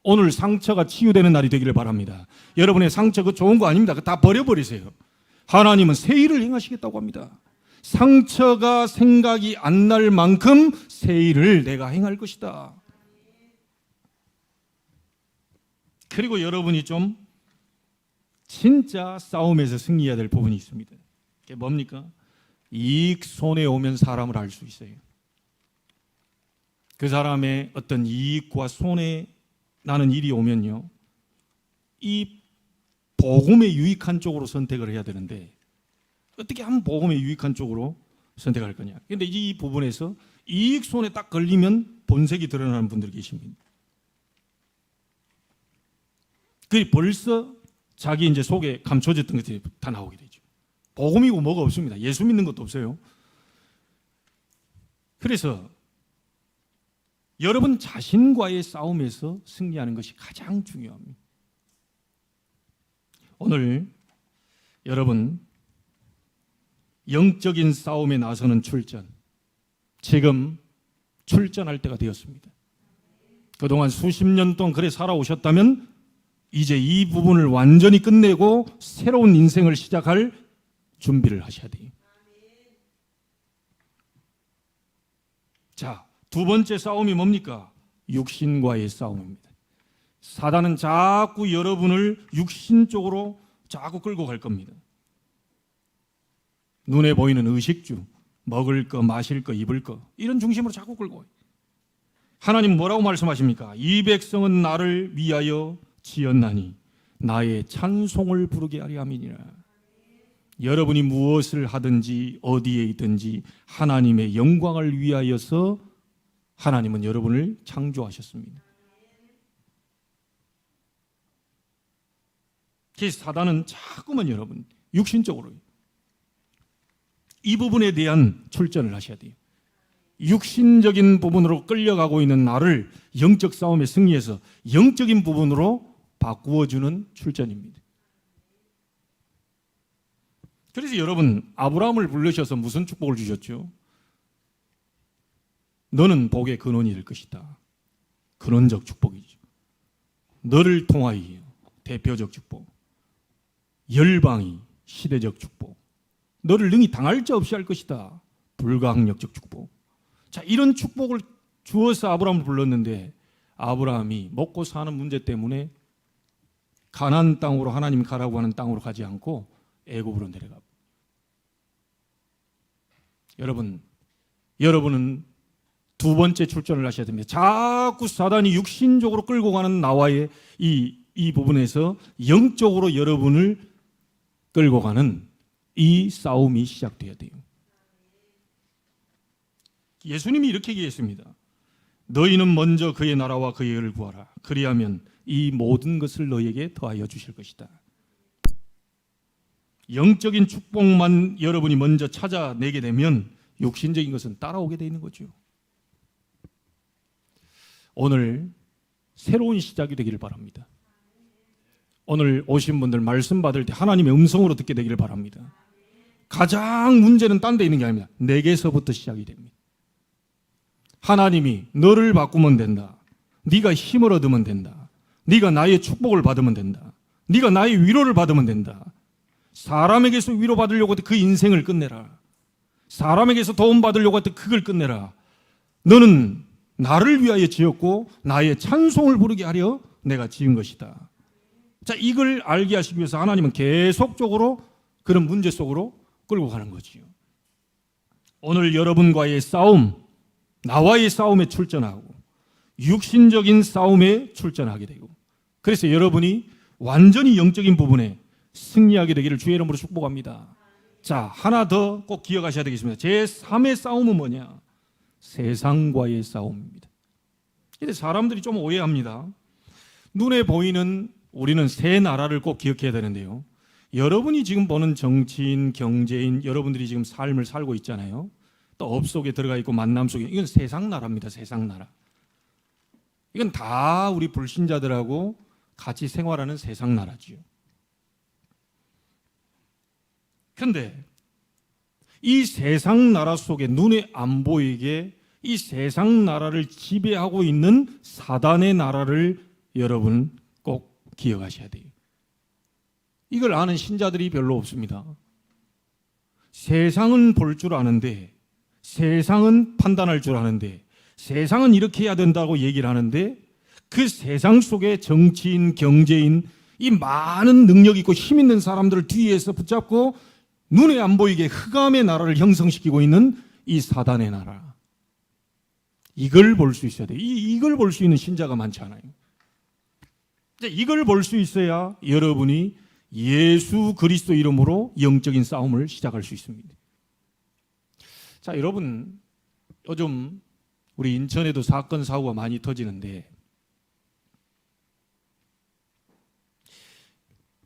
오늘 상처가 치유되는 날이 되기를 바랍니다. 여러분의 상처 그 좋은 거 아닙니다. 그거 다 버려버리세요. 하나님은 새 일을 행하시겠다고 합니다. 상처가 생각이 안 날 만큼 새 일을 내가 행할 것이다. 그리고 여러분이 좀 진짜 싸움에서 승리해야 될 부분이 있습니다. 그게 뭡니까? 이익 손에 오면 사람을 알 수 있어요. 그 사람의 어떤 이익과 손에 나는 일이 오면요, 이 복음에 유익한 쪽으로 선택을 해야 되는데 어떻게 하면 복음에 유익한 쪽으로 선택할 거냐. 그런데 이 부분에서 이익 손에 딱 걸리면 본색이 드러나는 분들이 계십니다. 그게 벌써 자기 이제 속에 감춰졌던 것들이 다 나오게 되죠. 복음이고 뭐가 없습니다. 예수 믿는 것도 없어요. 그래서 여러분 자신과의 싸움에서 승리하는 것이 가장 중요합니다. 오늘 여러분 영적인 싸움에 나서는 출전, 지금 출전할 때가 되었습니다. 그동안 수십 년 동안 그래 살아오셨다면 이제 이 부분을 완전히 끝내고 새로운 인생을 시작할 준비를 하셔야 돼요. 자, 두 번째 싸움이 뭡니까? 육신과의 싸움입니다. 사단은 자꾸 여러분을 육신 쪽으로 자꾸 끌고 갈 겁니다. 눈에 보이는 의식주, 먹을 거, 마실 거, 입을 거, 이런 중심으로 자꾸 끌고 가요. 하나님 뭐라고 말씀하십니까? 이 백성은 나를 위하여 지었나니 나의 찬송을 부르게 하려 함이니라. 여러분이 무엇을 하든지 어디에 있든지 하나님의 영광을 위하여서 하나님은 여러분을 창조하셨습니다. 그래서 사단은 자꾸만 여러분 육신적으로 이 부분에 대한 출전을 하셔야 돼요. 육신적인 부분으로 끌려가고 있는 나를 영적 싸움에 승리해서 영적인 부분으로 바꾸어주는 출전입니다. 그래서 여러분 아브라함을 부르셔서 무슨 축복을 주셨죠? 너는 복의 근원이 될 것이다. 근원적 축복이죠. 너를 통하여 대표적 축복, 열방이 시대적 축복, 너를 능히 당할 자 없이 할 것이다. 불가항력적 축복. 자, 이런 축복을 주어서 아브라함을 불렀는데 아브라함이 먹고 사는 문제 때문에 가나안 땅으로 하나님이 가라고 하는 땅으로 가지 않고 애굽으로 내려가고. 여러분은 두 번째 출전을 하셔야 됩니다. 자꾸 사단이 육신적으로 끌고 가는 나와의 이 부분에서 영적으로 여러분을 끌고 가는 이 싸움이 시작돼야 돼요. 예수님이 이렇게 얘기했습니다. 너희는 먼저 그의 나라와 그의 의를 구하라. 그리하면 이 모든 것을 너희에게 더하여 주실 것이다. 영적인 축복만 여러분이 먼저 찾아내게 되면 육신적인 것은 따라오게 되는 거죠. 오늘 새로운 시작이 되기를 바랍니다. 오늘 오신 분들 말씀 받을 때 하나님의 음성으로 듣게 되기를 바랍니다. 가장 문제는 딴 데 있는 게 아닙니다. 내게서부터 시작이 됩니다. 하나님이 너를 바꾸면 된다. 네가 힘을 얻으면 된다. 네가 나의 축복을 받으면 된다. 네가 나의 위로를 받으면 된다. 사람에게서 위로받으려고 할 때 그 인생을 끝내라. 사람에게서 도움받으려고 할 때 그걸 끝내라. 너는 나를 위하여 지었고 나의 찬송을 부르게 하려 내가 지은 것이다. 자, 이걸 알게 하시기 위해서 하나님은 계속적으로 그런 문제 속으로 끌고 가는 거지요. 오늘 여러분과의 싸움, 나와의 싸움에 출전하고 육신적인 싸움에 출전하게 되고, 그래서 여러분이 완전히 영적인 부분에 승리하게 되기를 주의 이름으로 축복합니다. 자, 하나 더 꼭 기억하셔야 되겠습니다. 제3의 싸움은 뭐냐? 세상과의 싸움입니다. 근데 사람들이 좀 오해합니다. 눈에 보이는 우리는 세 나라를 꼭 기억해야 되는데요. 여러분이 지금 보는 정치인, 경제인, 여러분들이 지금 삶을 살고 있잖아요. 또 업 속에 들어가 있고 만남 속에, 이건 세상 나라입니다. 세상 나라. 이건 다 우리 불신자들하고 같이 생활하는 세상 나라지요. 그런데 이 세상 나라 속에 눈에 안 보이게 이 세상 나라를 지배하고 있는 사단의 나라를 여러분 꼭 기억하셔야 돼요. 이걸 아는 신자들이 별로 없습니다. 세상은 볼 줄 아는데, 세상은 판단할 줄 아는데, 세상은 이렇게 해야 된다고 얘기를 하는데, 그 세상 속에 정치인, 경제인, 이 많은 능력 있고 힘 있는 사람들을 뒤에서 붙잡고 눈에 안 보이게 흑암의 나라를 형성시키고 있는 이 사단의 나라. 이걸 볼 수 있어야 돼요. 이걸 볼 수 있는 신자가 많지 않아요. 이걸 볼 수 있어야 여러분이 예수 그리스도 이름으로 영적인 싸움을 시작할 수 있습니다. 자, 여러분, 요즘 우리 인천에도 사건 사고가 많이 터지는데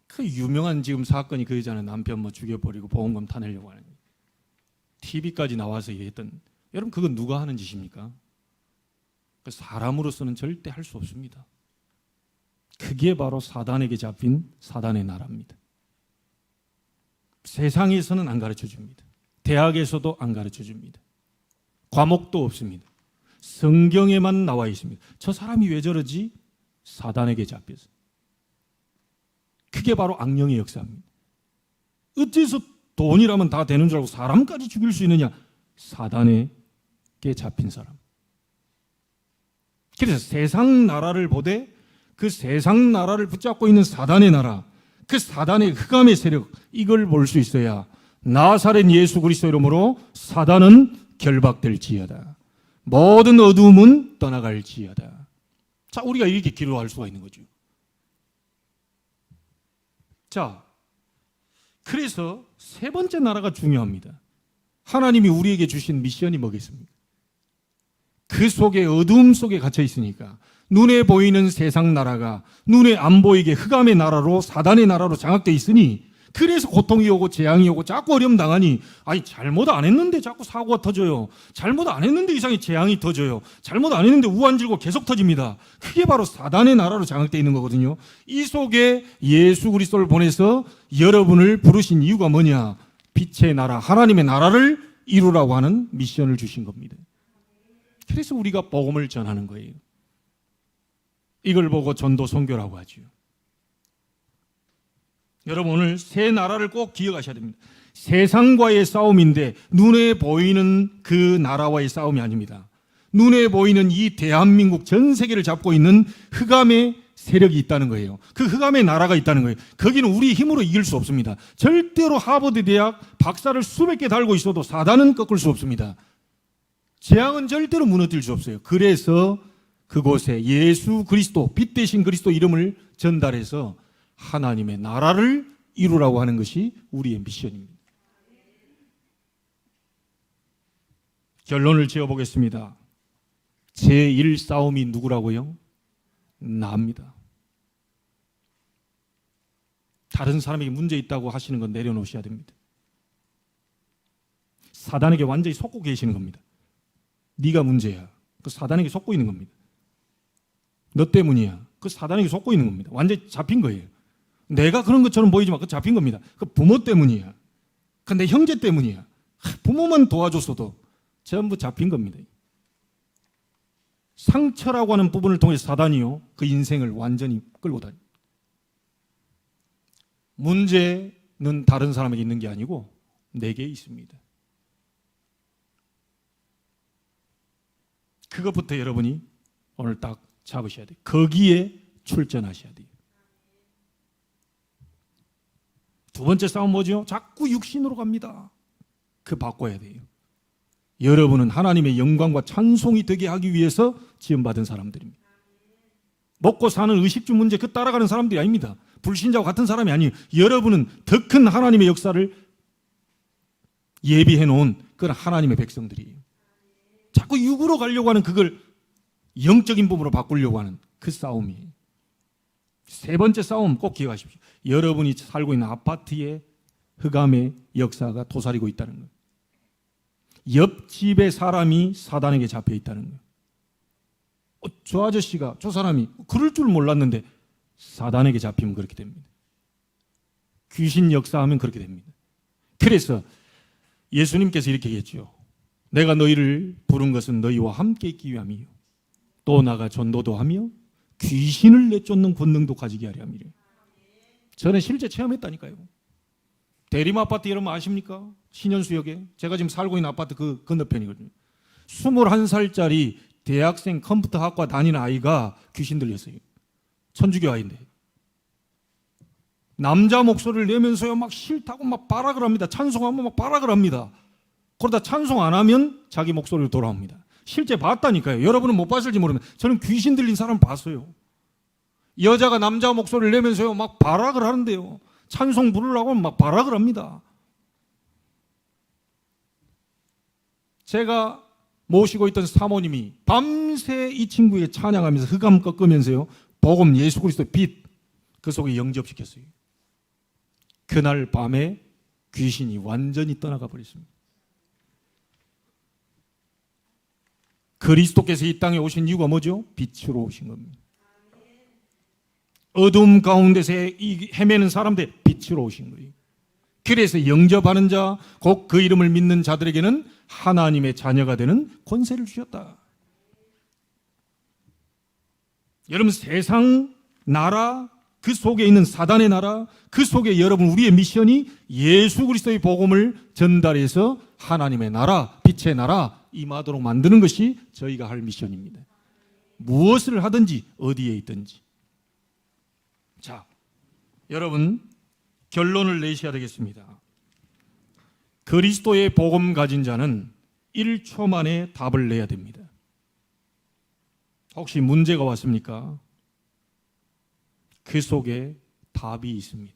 그 유명한 지금 사건이 그거잖아요. 남편 뭐 죽여버리고 보험금 타내려고 하는 TV까지 나와서 얘기했던, 여러분 그건 누가 하는 짓입니까? 사람으로서는 절대 할 수 없습니다. 그게 바로 사단에게 잡힌 사단의 나라입니다. 세상에서는 안 가르쳐 줍니다. 대학에서도 안 가르쳐 줍니다. 과목도 없습니다. 성경에만 나와 있습니다. 저 사람이 왜 저러지? 사단에게 잡혀서. 그게 바로 악령의 역사입니다. 어째서 돈이라면 다 되는 줄 알고 사람까지 죽일 수 있느냐? 사단에게 잡힌 사람. 그래서 세상 나라를 보되 그 세상 나라를 붙잡고 있는 사단의 나라, 그 사단의 흑암의 세력, 이걸 볼 수 있어야 나사렛 예수 그리스도 이름으로 사단은 결박될지어다. 모든 어두움은 떠나갈지어다. 자, 우리가 이렇게 기도할 수가 있는 거죠. 자, 그래서 세 번째 나라가 중요합니다. 하나님이 우리에게 주신 미션이 뭐겠습니까? 그 속에 어두움 속에 갇혀 있으니까 눈에 보이는 세상 나라가 눈에 안 보이게 흑암의 나라로 사단의 나라로 장악되어 있으니 그래서 고통이 오고 재앙이 오고 자꾸 어려움 당하니 아니 잘못 안 했는데 자꾸 사고가 터져요. 잘못 안 했는데 이상하게 재앙이 터져요. 잘못 안 했는데 우환질고 계속 터집니다. 그게 바로 사단의 나라로 장악되어 있는 거거든요. 이 속에 예수 그리스도를 보내서 여러분을 부르신 이유가 뭐냐? 빛의 나라, 하나님의 나라를 이루라고 하는 미션을 주신 겁니다. 그래서 우리가 복음을 전하는 거예요. 이걸 보고 전도 선교라고 하죠. 여러분 오늘 새 나라를 꼭 기억하셔야 됩니다. 세상과의 싸움인데 눈에 보이는 그 나라와의 싸움이 아닙니다. 눈에 보이는 이 대한민국 전 세계를 잡고 있는 흑암의 세력이 있다는 거예요. 그 흑암의 나라가 있다는 거예요. 거기는 우리 힘으로 이길 수 없습니다. 절대로 하버드 대학 박사를 수백 개 달고 있어도 사단은 꺾을 수 없습니다. 재앙은 절대로 무너뜨릴 수 없어요. 그래서 그곳에 예수 그리스도, 빛 대신 그리스도 이름을 전달해서 하나님의 나라를 이루라고 하는 것이 우리의 미션입니다. 결론을 지어보겠습니다. 제1 싸움이 누구라고요? 나입니다. 다른 사람에게 문제 있다고 하시는 건 내려놓으셔야 됩니다. 사단에게 완전히 속고 계시는 겁니다. 네가 문제야. 그 사단에게 속고 있는 겁니다. 너 때문이야. 그 사단에게 속고 있는 겁니다. 완전히 잡힌 거예요. 내가 그런 것처럼 보이지만 그 잡힌 겁니다. 그 부모 때문이야. 그 내 형제 때문이야. 부모만 도와줬어도 전부 잡힌 겁니다. 상처라고 하는 부분을 통해 사단이요 그 인생을 완전히 끌고 다닙니다. 문제는 다른 사람에게 있는 게 아니고 내게 있습니다. 그것부터 여러분이 오늘 딱 잡으셔야 돼요. 거기에 출전하셔야 돼요. 두 번째 싸움 뭐죠? 자꾸 육신으로 갑니다. 그 바꿔야 돼요. 여러분은 하나님의 영광과 찬송이 되게 하기 위해서 지음받은 사람들입니다. 먹고 사는 의식주 문제 그 따라가는 사람들이 아닙니다. 불신자와 같은 사람이 아니에요. 여러분은 더 큰 하나님의 역사를 예비해 놓은 그런 하나님의 백성들이에요. 자꾸 육으로 가려고 하는 그걸 영적인 부분으로 바꾸려고 하는 그 싸움이에요. 세 번째 싸움 꼭 기억하십시오. 여러분이 살고 있는 아파트에 흑암의 역사가 도사리고 있다는 거예요. 옆집의 사람이 사단에게 잡혀 있다는 거예요. 저 아저씨가, 저 사람이 그럴 줄 몰랐는데 사단에게 잡히면 그렇게 됩니다. 귀신 역사하면 그렇게 됩니다. 그래서 예수님께서 이렇게 얘기했죠. 내가 너희를 부른 것은 너희와 함께 있기 위함이요 또 나가 전도도 하며 귀신을 내쫓는 권능도 가지게 하려 함이래요. 저는 실제 체험했다니까요. 대림 아파트 여러분 아십니까? 신현수역에 제가 지금 살고 있는 아파트 그 건너편이거든요. 21살짜리 대학생 컴퓨터학과 다니는 아이가 귀신 들렸어요. 천주교 아이인데 남자 목소리를 내면서요 막 싫다고 막 발악을 합니다. 찬송하면 막 발악을 합니다. 그러다 찬송 안 하면 자기 목소리로 돌아옵니다. 실제 봤다니까요. 여러분은 못 봤을지 모르면 저는 귀신 들린 사람 봤어요. 여자가 남자 목소리를 내면서요 막 발악을 하는데요. 찬송 부르려고 막 발악을 합니다. 제가 모시고 있던 사모님이 밤새 이 친구의 찬양하면서 흑암 꺾으면서요 복음 예수 그리스도의 빛 그 속에 영접시켰어요. 그날 밤에 귀신이 완전히 떠나가 버렸습니다. 그리스도께서 이 땅에 오신 이유가 뭐죠? 빛으로 오신 겁니다. 어둠 가운데서 헤매는 사람들 빛으로 오신 거예요. 그래서 영접하는 자, 곧 그 이름을 믿는 자들에게는 하나님의 자녀가 되는 권세를 주셨다. 여러분 세상 나라 그 속에 있는 사단의 나라 그 속에 여러분 우리의 미션이 예수 그리스도의 복음을 전달해서 하나님의 나라 빛의 나라 임하도록 만드는 것이 저희가 할 미션입니다. 무엇을 하든지 어디에 있든지. 자, 여러분 결론을 내셔야 되겠습니다. 그리스도의 복음 가진 자는 1초 만에 답을 내야 됩니다. 혹시 문제가 왔습니까? 그 속에 답이 있습니다.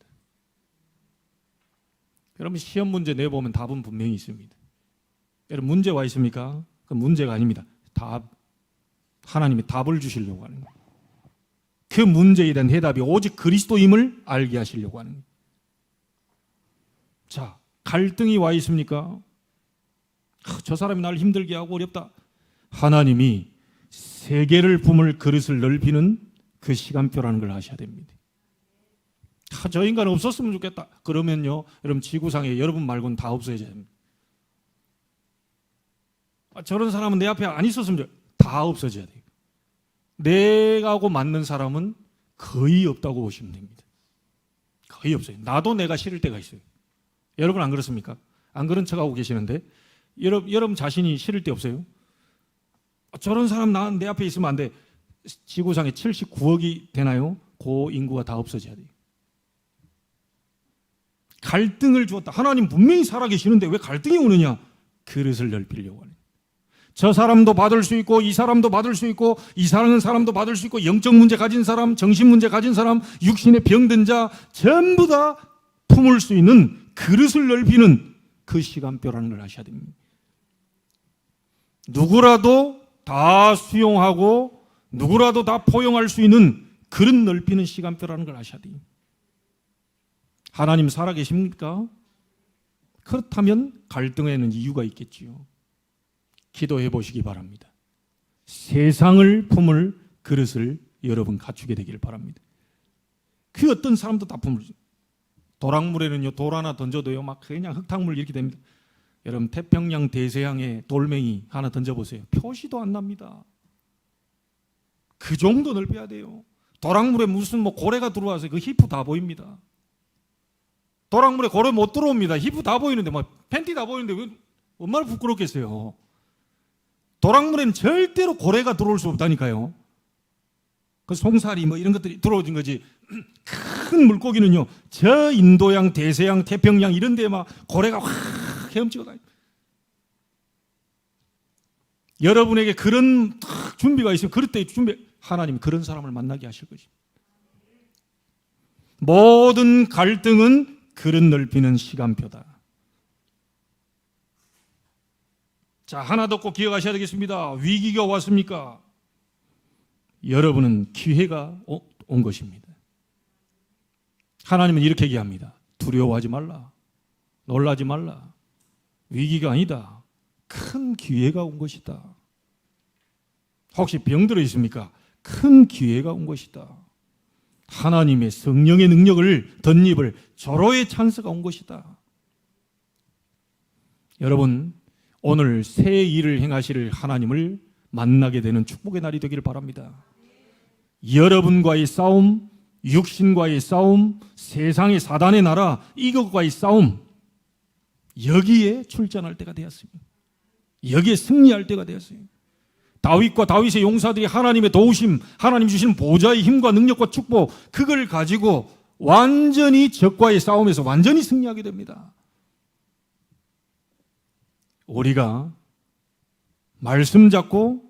여러분 시험 문제 내보면 답은 분명히 있습니다. 여러분 문제 와 있습니까? 그 문제가 아닙니다. 답, 하나님이 답을 주시려고 하는 거예요. 그 문제에 대한 해답이 오직 그리스도임을 알게 하시려고 하는 거예요. 자, 갈등이 와 있습니까? 저 사람이 나를 힘들게 하고 어렵다. 하나님이 세계를 품을 그릇을 넓히는 그 시간표라는 걸 아셔야 됩니다. 저 인간 없었으면 좋겠다. 그러면요, 여러분 지구상에 여러분 말고는 다 없어져야 됩니다. 저런 사람은 내 앞에 안 있었으면 다 없어져야 돼요. 내가하고 맞는 사람은 거의 없다고 보시면 됩니다. 거의 없어요. 나도 내가 싫을 때가 있어요. 여러분 안 그렇습니까? 안 그런 척하고 계시는데 여러분 자신이 싫을 때 없어요? 저런 사람 내 앞에 있으면 안 돼. 지구상에 79억이 되나요? 그 인구가 다 없어져야 돼요. 갈등을 주었다. 하나님 분명히 살아계시는데 왜 갈등이 오느냐? 그릇을 넓히려고 하는. 저 사람도 받을 수 있고 이 사람도 받을 수 있고 이상한 사람도 받을 수 있고 영적 문제 가진 사람, 정신 문제 가진 사람, 육신의 병든 자 전부 다 품을 수 있는 그릇을 넓히는 그 시간표라는 걸 아셔야 됩니다. 누구라도 다 수용하고 누구라도 다 포용할 수 있는 그릇 넓히는 시간표라는 걸 아셔야 돼요. 하나님 살아계십니까? 그렇다면 갈등에는 이유가 있겠지요. 기도해 보시기 바랍니다. 세상을 품을 그릇을 여러분 갖추게 되기를 바랍니다. 그 어떤 사람도 다 품을 수. 도랑물에는요 돌 하나 던져도요 막 그냥 흙탕물 이렇게 됩니다. 여러분 태평양 대서양에 돌멩이 하나 던져보세요. 표시도 안 납니다. 그 정도 넓혀야 돼요. 도랑물에 무슨 고래가 들어와서 그 히프 다 보입니다. 도랑물에 고래 못 들어옵니다. 히프 다 보이는데 팬티 다 보이는데 얼마나 부끄럽겠어요. 도랑물에는 절대로 고래가 들어올 수 없다니까요. 그 송사리 이런 것들이 들어오진 거지. 큰 물고기는요 저 인도양, 대서양, 태평양 이런 데에 막 고래가 확 헤엄치고 다니. 여러분에게 그런 준비가 있으면 그럴 때 하나님이 그런 사람을 만나게 하실 것입니다. 모든 갈등은 그릇 넓히는 시간표다. 자, 하나 더 꼭 기억하셔야 되겠습니다. 위기가 왔습니까? 여러분은 기회가 온 것입니다. 하나님은 이렇게 얘기합니다. 두려워하지 말라. 놀라지 말라. 위기가 아니다. 큰 기회가 온 것이다. 혹시 병들어 있습니까? 큰 기회가 온 것이다. 하나님의 성령의 능력을 덧입을 절호의 찬스가 온 것이다. 여러분 오늘 새 일을 행하실 하나님을 만나게 되는 축복의 날이 되기를 바랍니다. 여러분과의 싸움, 육신과의 싸움, 세상의 사단의 나라 이것과의 싸움, 여기에 출전할 때가 되었습니다. 여기에 승리할 때가 되었어요. 다윗과 다윗의 용사들이 하나님의 도우심, 하나님 주시는 보좌의 힘과 능력과 축복, 그걸 가지고 완전히 적과의 싸움에서 완전히 승리하게 됩니다. 우리가 말씀 잡고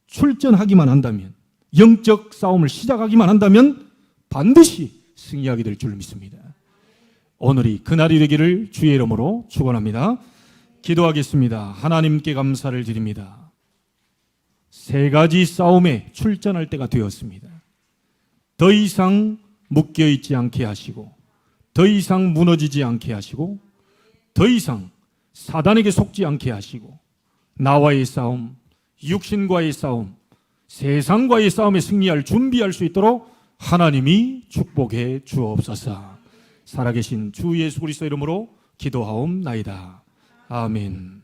출전하기만 한다면, 영적 싸움을 시작하기만 한다면 반드시 승리하게 될 줄 믿습니다. 오늘이 그날이 되기를 주의 이름으로 축원합니다. 기도하겠습니다. 하나님께 감사를 드립니다. 세 가지 싸움에 출전할 때가 되었습니다. 더 이상 묶여있지 않게 하시고, 더 이상 무너지지 않게 하시고, 더 이상 사단에게 속지 않게 하시고, 나와의 싸움, 육신과의 싸움, 세상과의 싸움에 승리할 준비할 수 있도록 하나님이 축복해 주옵소서. 살아계신 주 예수 그리스도 이름으로 기도하옵나이다. 아멘.